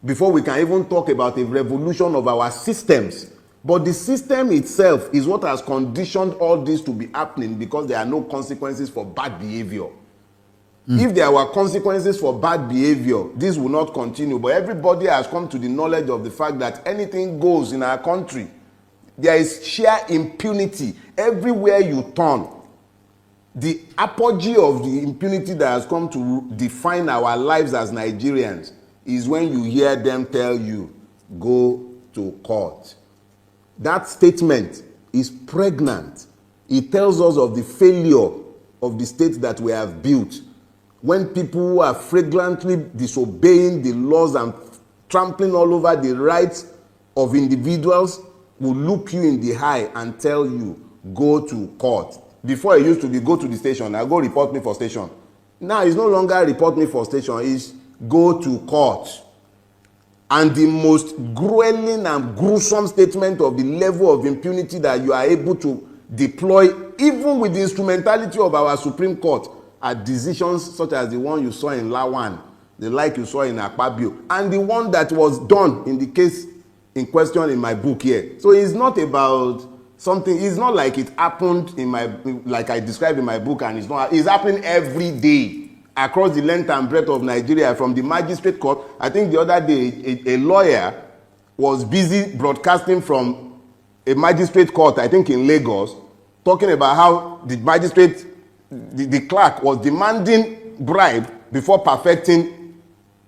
before we can even talk about a revolution of our systems. But the system itself is what has conditioned all this to be happening, because there are no consequences for bad behavior. If there were consequences for bad behavior, this will not continue. But everybody has come to the knowledge of the fact that anything goes in our country. There is sheer impunity everywhere you turn. The apogee of the impunity that has come to define our lives as Nigerians is when you hear them tell you, go to court. That statement is pregnant. It tells us of the failure of the state that we have built. When people who are flagrantly disobeying the laws and trampling all over the rights of individuals will look you in the eye and tell you, go to court. Before it used to be, go to the station, now go report me for station. Now it's no longer report me for station, it's go to court. And the most grueling and gruesome statement of the level of impunity that you are able to deploy, even with the instrumentality of our Supreme Court, are decisions such as the one you saw in Lawan, the like you saw in Akpabio, and the one that was done in the case in question in my book here. So it's not about something, it's not like it happened in my, like I described in my book, and it's happening every day across the length and breadth of Nigeria, from the magistrate court. I think the other day, a lawyer was busy broadcasting from a magistrate court, I think in Lagos, talking about how the magistrate, the clerk was demanding bribe before perfecting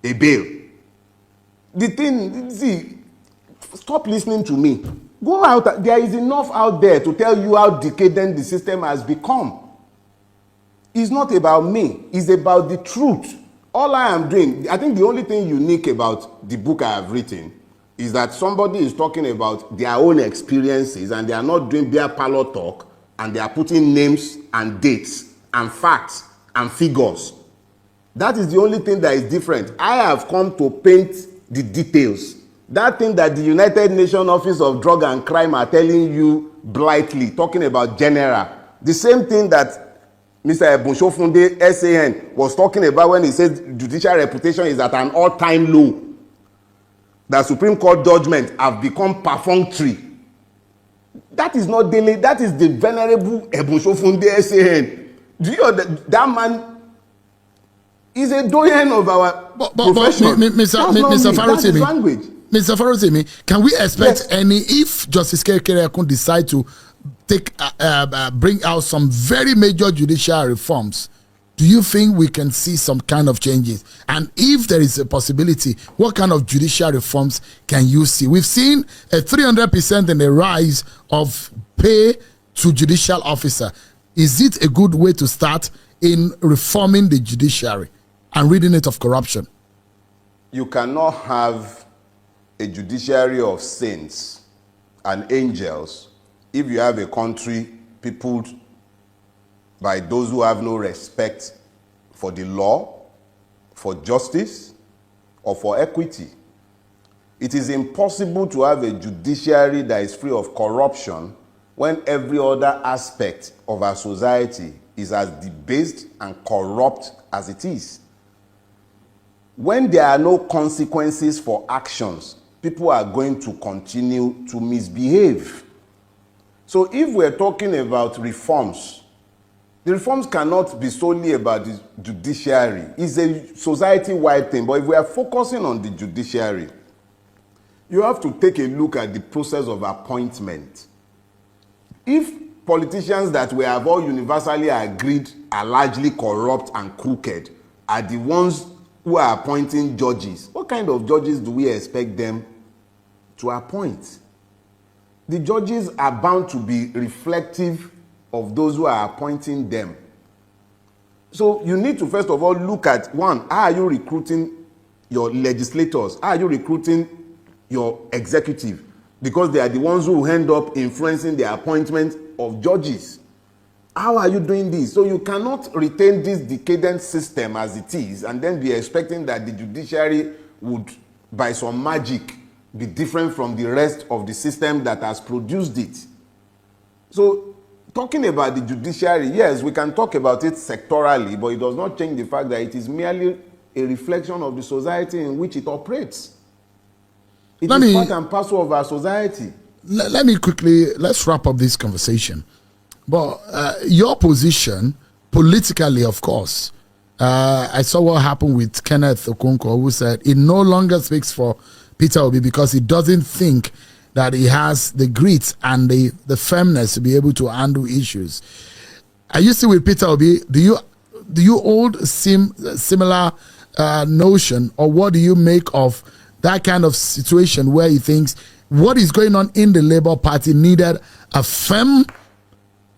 a bail. The thing, see, stop listening to me. Go out. There is enough out there to tell you how decadent the system has become. It's not about me. It's about the truth. All I am doing, I think the only thing unique about the book I have written is that somebody is talking about their own experiences, and they are not doing beer parlor talk, and they are putting names and dates and facts and figures. That is the only thing that is different. I have come to paint the details. That thing that the United Nations Office of Drug and Crime are telling you blithely, talking about general. The same thing that Mr. Ebunsofunde, SAN, was talking about when he said judicial reputation is at an all-time low. That Supreme Court judgment have become perfunctory. That is not Dele, that is the venerable Ebunsofunde, SAN. Do you know that man is a doyen of our profession? Mr. Farotimi, Mr. Farotimi, can we expect any, if Justice Kekereekun decide to take bring out some very major judicial reforms, do you think we can see some kind of changes? And if there is a possibility, what kind of judicial reforms can you see? We've seen a 300% in the rise of pay to judicial officer. Is it a good way to start in reforming the judiciary and ridding it of corruption? You cannot have a judiciary of saints and angels if you have a country peopled by those who have no respect for the law, for justice, or for equity. It is impossible to have a judiciary that is free of corruption when every other aspect of our society is as debased and corrupt as it is. When there are no consequences for actions, people are going to continue to misbehave. So if we're talking about reforms, the reforms cannot be solely about the judiciary. It's a society-wide thing. But if we are focusing on the judiciary, you have to take a look at the process of appointment. If politicians that we have all universally agreed are largely corrupt and crooked are the ones who are appointing judges, what kind of judges do we expect them to appoint? The judges are bound to be reflective of those who are appointing them. So you need to first of all look at, one, how are you recruiting your legislators? How are you recruiting your executive? Because they are the ones who end up influencing the appointment of judges. How are you doing this? So you cannot retain this decadent system as it is and then be expecting that the judiciary would, by some magic, be different from the rest of the system that has produced it. So talking about the judiciary, yes, we can talk about it sectorally, but it does not change the fact that it is merely a reflection of the society in which it operates. It is part and parcel of our society. Let me quickly, let's wrap up this conversation. But your position, politically, of course, I saw what happened with Kenneth Okonkwo, who said he no longer speaks for Peter Obi because he doesn't think that he has the grit and the firmness to be able to handle issues. Are you still with Peter Obi? Do you hold a similar notion, or what do you make of that kind of situation where he thinks what is going on in the Labour Party needed a firm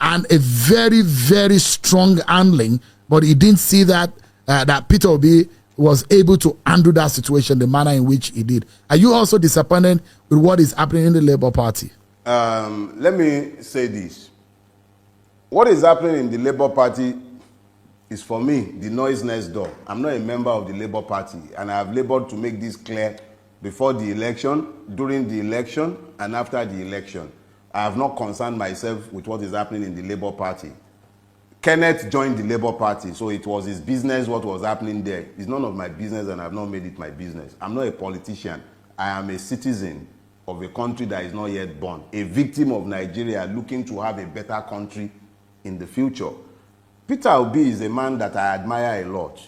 and a very, very strong handling, but he didn't see that that Peter Obi was able to handle that situation the manner in which he did. Are you also disappointed with what is happening in the Labour Party? Let me say this. What is happening in the Labour Party is, for me, the noise next door. I'm not a member of the Labour Party, and I have labored to make this clear before the election, during the election, and after the election. I have not concerned myself with what is happening in the Labour Party. Kenneth joined the Labour Party, so it was his business what was happening there. It's none of my business, and I have not made it my business. I'm not a politician. I am a citizen of a country that is not yet born, a victim of Nigeria looking to have a better country in the future. Peter Obi is a man that I admire a lot.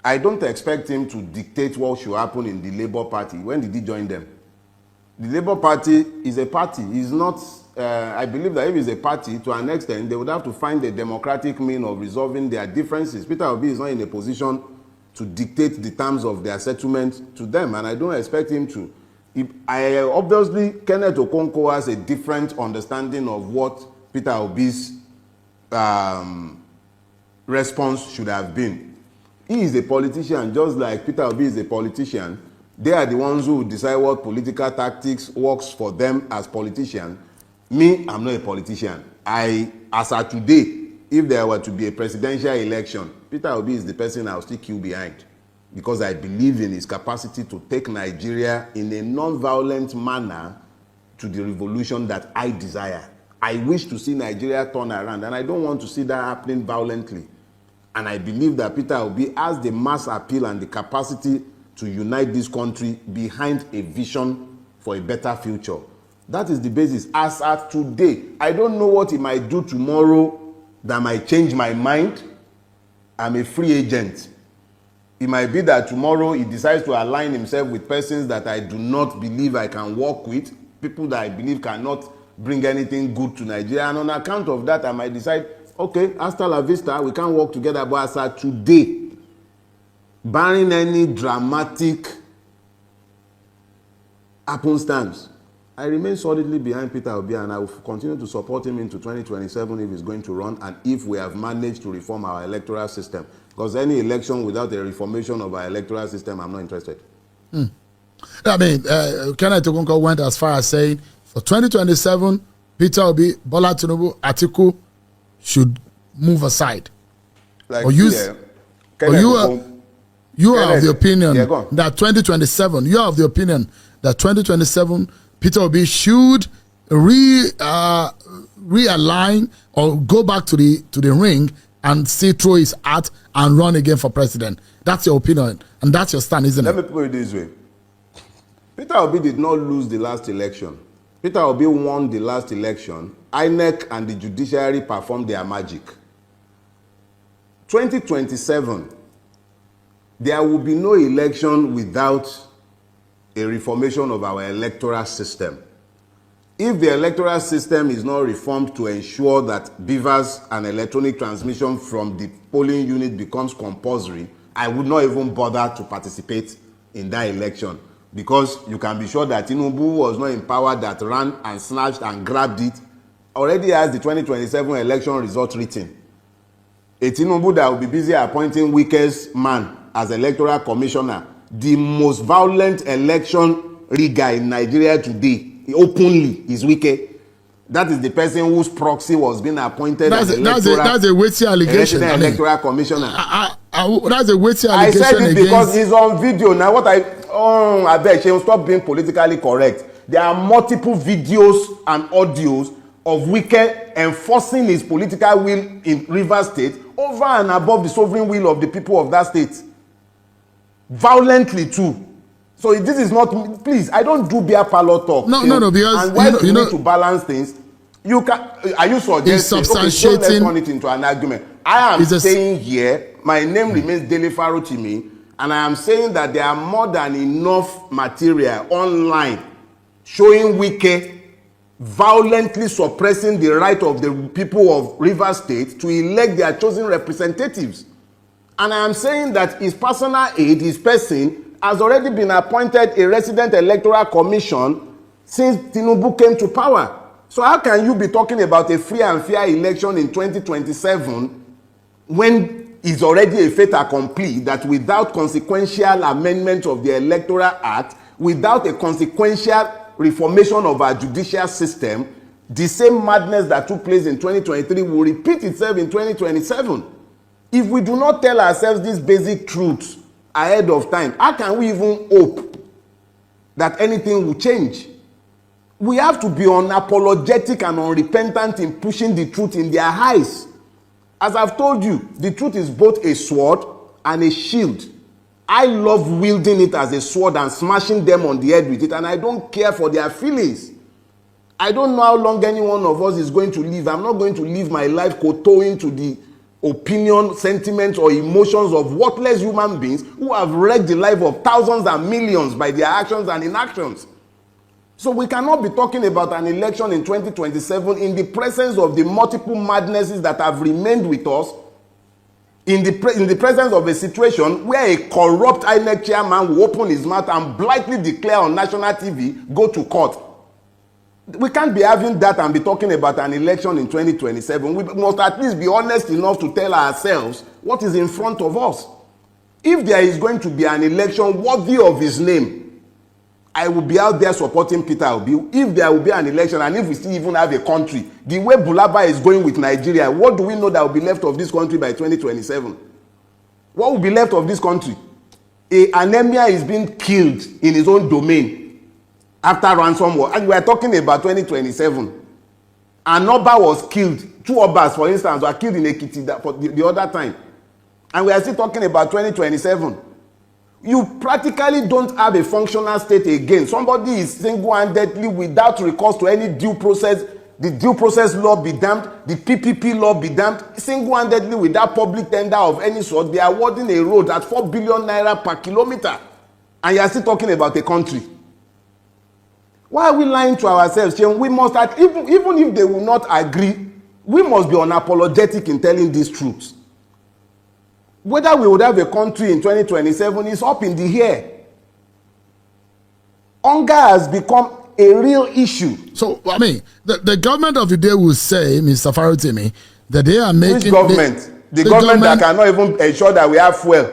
I don't expect him to dictate what should happen in the Labour Party. When did he join them? The Labour Party is a party. It's not, I believe that if it's a party, to an extent, they would have to find a democratic means of resolving their differences. Peter Obi is not in a position to dictate the terms of their settlement to them, and I don't expect him to. Obviously, Kenneth Okonkwo has a different understanding of what Peter Obi's response should have been. He is a politician, just like Peter Obi is a politician. They are the ones who decide what political tactics works for them as politicians. Me, I'm not a politician. As of today, if there were to be a presidential election, Peter Obi is the person I'll still queue behind, because I believe in his capacity to take Nigeria in a non-violent manner to the revolution that I desire. I wish to see Nigeria turn around, and I don't want to see that happening violently. And I believe that Peter Obi has the mass appeal and the capacity to unite this country behind a vision for a better future. That is the basis. As at today, I don't know what he might do tomorrow that might change my mind. I'm a free agent. It might be that tomorrow he decides to align himself with persons that I do not believe I can work with, people that I believe cannot bring anything good to Nigeria. And on account of that, I might decide, okay, hasta la vista, we can't work together. But as at today, barring any dramatic happenstance, I remain solidly behind Peter Obi, and I will continue to support him into 2027 if he's going to run, and if we have managed to reform our electoral system. Because any election without a reformation of our electoral system, I'm not interested. I mean, Kenneth Okonkwo went as far as saying, for 2027, Peter Obi, Bola Tinubu, Atiku should move aside. Like, or use, or you are of the opinion that 2027, you are of the opinion that 2027, Peter Obi should realign or go back to the ring and see through his hat and run again for president. That's your opinion, and that's your stand, isn't it? Let me put it this way. Peter Obi did not lose the last election. Peter Obi won the last election. INEC and the judiciary performed their magic. 2027, there will be no election without a reformation of our electoral system. If the electoral system is not reformed to ensure that beavers and electronic transmission from the polling unit becomes compulsory, I would not even bother to participate in that election, because you can be sure that Tinubu was not in power, that ran and snatched and grabbed it, already has the 2027 election result written. A Tinubu that will be busy appointing weakest man as electoral commissioner, the most violent election rigger in Nigeria today, openly, is Wike. That is the person whose proxy was being appointed as that's a weighty allegation. Electoral commissioner. That's a weighty allegation. I said it because it's on video. Now what I beg, she will stop being politically correct. There are multiple videos and audios of Wike enforcing his political will in Rivers State over and above the sovereign will of the people of that state. Violently too. So this is not, please, I don't do beer parlor talk. No, because and when you need to balance things, you can, are you suggesting, okay, so let's turn it into an argument. I am saying here, my name remains Dele Farotimi, and I am saying that there are more than enough material online showing Wike violently suppressing the right of the people of Rivers State to elect their chosen representatives. And I am saying that his personal aide, his person, has already been appointed a resident electoral commission since Tinubu came to power. So how can you be talking about a free and fair election in 2027 when it's already a fait accompli that without consequential amendment of the Electoral Act, without a consequential reformation of our judicial system, the same madness that took place in 2023 will repeat itself in 2027? If we do not tell ourselves these basic truths ahead of time, how can we even hope that anything will change? We have to be unapologetic and unrepentant in pushing the truth in their eyes. As I've told you, the truth is both a sword and a shield. I love wielding it as a sword and smashing them on the head with it, and I don't care for their feelings. I don't know how long any one of us is going to live. I'm not going to live my life kowtowing to the opinion, sentiments, or emotions of worthless human beings who have wrecked the life of thousands and millions by their actions and inactions. So we cannot be talking about an election in 2027 in the presence of the multiple madnesses that have remained with us, in the presence of a situation where a corrupt INEC chairman will open his mouth and blithely declare on national TV, go to court. We can't be having that and be talking about an election in 2027. We must at least be honest enough to tell ourselves what is in front of us. If there is going to be an election worthy of his name, I will be out there supporting Peter Obi. If there will be an election, and if we still even have a country, the way Bulaba is going with Nigeria, what do we know that will be left of this country by 2027? What will be left of this country? Anemia is being killed in his own domain after ransom war. And we are talking about 2027. An Oba was killed. 2 Obas, for instance, were killed in Ekiti for the other time. And we are still talking about 2027. You practically don't have a functional state again. Somebody is single-handedly, without recourse to any due process, the due process law be damned, the PPP law be damned, single-handedly without public tender of any sort, they are awarding a road at 4 billion naira per kilometer. And you are still talking about a country. Why are we lying to ourselves? We must, even if they will not agree, we must be unapologetic in telling these truths. Whether we would have a country in 2027 is up in the air. Hunger has become a real issue. So, I mean, the government of the day will say, Mr. Farotimi, that they are making... Which government? The government that cannot even ensure that we have fuel.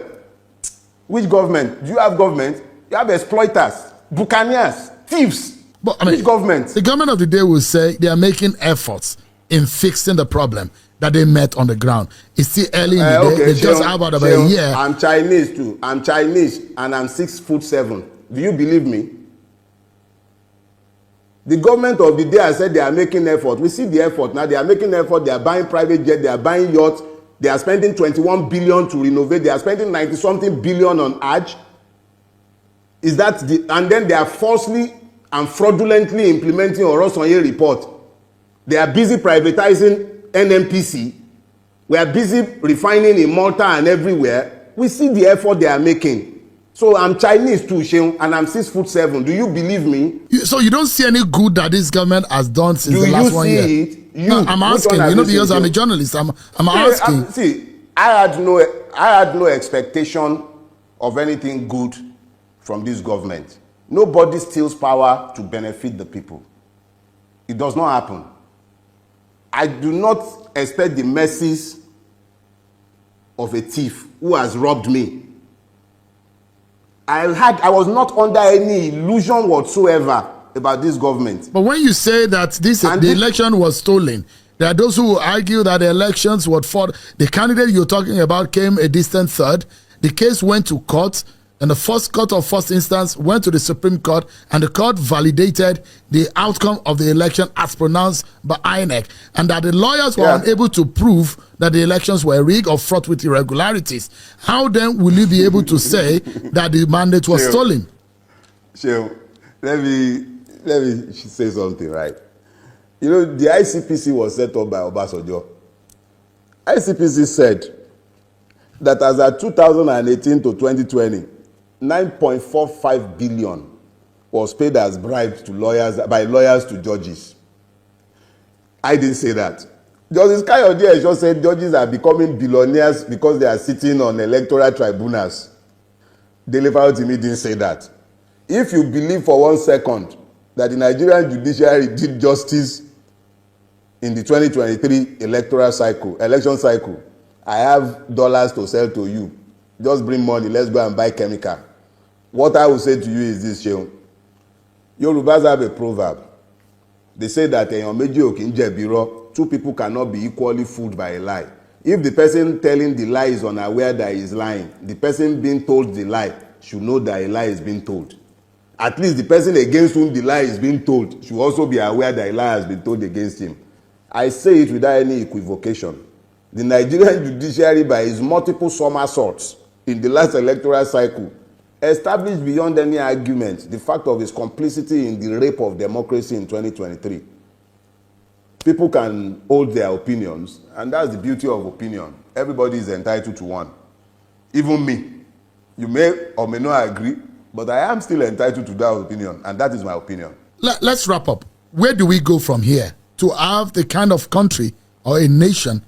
Which government? Do you have government? You have exploiters, buccaneers, thieves. But, I mean, which government? The government of the day will say they are making efforts in fixing the problem that they met on the ground. It's still early in the day. Okay, they just have about a year. I'm Chinese too. I'm Chinese and I'm 6'7". Do you believe me? The government of the day has said they are making effort. We see the effort now. They are making effort. They are buying private jet. They are buying yachts. They are spending 21 billion to renovate. They are spending 90-something billion on Hajj. Is that the? And then they are falsely and fraudulently implementing Orosanye report. They are busy privatizing NMPC. We are busy refining in Malta and everywhere. We see the effort they are making. So I'm Chinese too, Sheung, and I'm 6'7". Do you believe me? So you don't see any good that this government has done since the last 1 year? Do you see it? No, I'm asking. Because I'm a journalist. I'm asking. I had no expectation of anything good from this government. Nobody steals power to benefit the people. It does not happen. I do not expect the mercies of a thief who has robbed me. I was not under any illusion whatsoever about this government. But when you say that the election was stolen, there are those who argue that the elections were fought. The candidate you're talking about came a distant third. The case went to court. And the first court of first instance went to the Supreme Court, and the court validated the outcome of the election as pronounced by INEC, and that the lawyers were unable to prove that the elections were rigged or fraught with irregularities. How then will you be able to say that the mandate was stolen? Sure. Let me say something, right? You know, the ICPC was set up by Obasanjo. ICPC said that as of 2018 to 2020, 9.45 billion was paid as bribes to lawyers by lawyers to judges. I didn't say that. Justice Kayode just said judges are becoming billionaires because they are sitting on electoral tribunals. Dele Farotimi didn't say that. If you believe for 1 second that the Nigerian judiciary did justice in the 2023 election cycle, I have dollars to sell to you. Just bring money, let's go and buy chemical. What I will say to you is this, Sheon. Yorubas have a proverb. They say that two people cannot be equally fooled by a lie. If the person telling the lie is unaware that he is lying, the person being told the lie should know that a lie is being told. At least the person against whom the lie is being told should also be aware that a lie has been told against him. I say it without any equivocation. The Nigerian judiciary, by its multiple somersaults in the last electoral cycle, established beyond any argument the fact of its complicity in the rape of democracy in 2023. People can hold their opinions, and that's the beauty of opinion. Everybody is entitled to one. Even me. You may or may not agree, but I am still entitled to that opinion, and that is my opinion. Let's wrap up. Where do we go from here to have the kind of country or a nation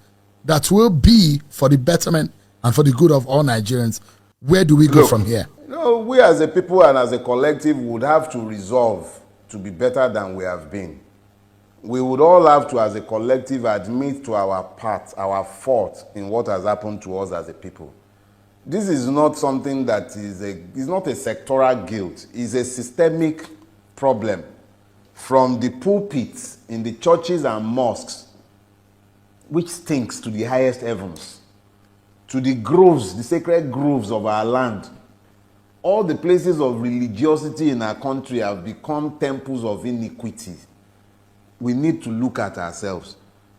that will be for the betterment and for the good of all Nigerians? Where do we go from here? We as a people and as a collective would have to resolve to be better than we have been. We would all have to, as a collective, admit to our part, our fault in what has happened to us as a people. This is not something that is not a sectoral guilt. It's a systemic problem. From the pulpits in the churches and mosques, which stinks to the highest heavens, to the groves, the sacred groves of our land. All the places of religiosity in our country have become temples of iniquity. We need to look at ourselves.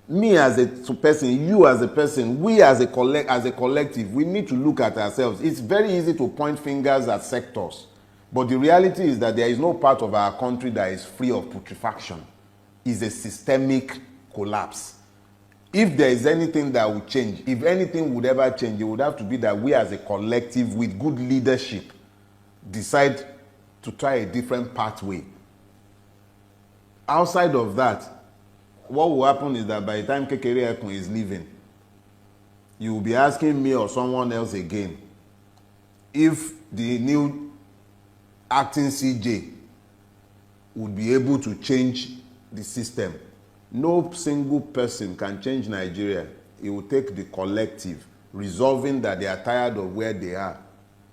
Me as a person, you as a person, we as a collective, we need to look at ourselves. It's very easy to point fingers at sectors, but the reality is that there is no part of our country that is free of putrefaction. It's a systemic collapse. If there is anything that would change, if anything would ever change, it would have to be that we as a collective with good leadership decide to try a different pathway. Outside of that, what will happen is that by the time Kekere Ekun is leaving, you will be asking me or someone else again if the new acting CJ would be able to change the system. No single person can change Nigeria. It will take the collective resolving that they are tired of where they are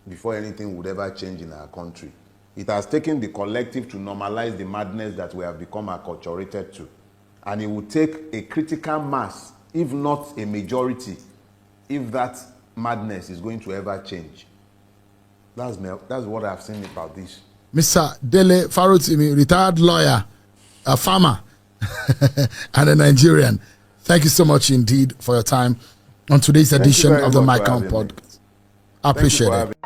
before anything would ever change in our country. It has taken the collective to normalize the madness that we have become acculturated to. And it will take a critical mass, if not a majority, if that madness is going to ever change. That's what I've seen about this. Mr. Dele Farotimi, retired lawyer, a farmer, and a Nigerian. Thank you so much indeed for your time on today's edition of the Micron podcast. I appreciate it.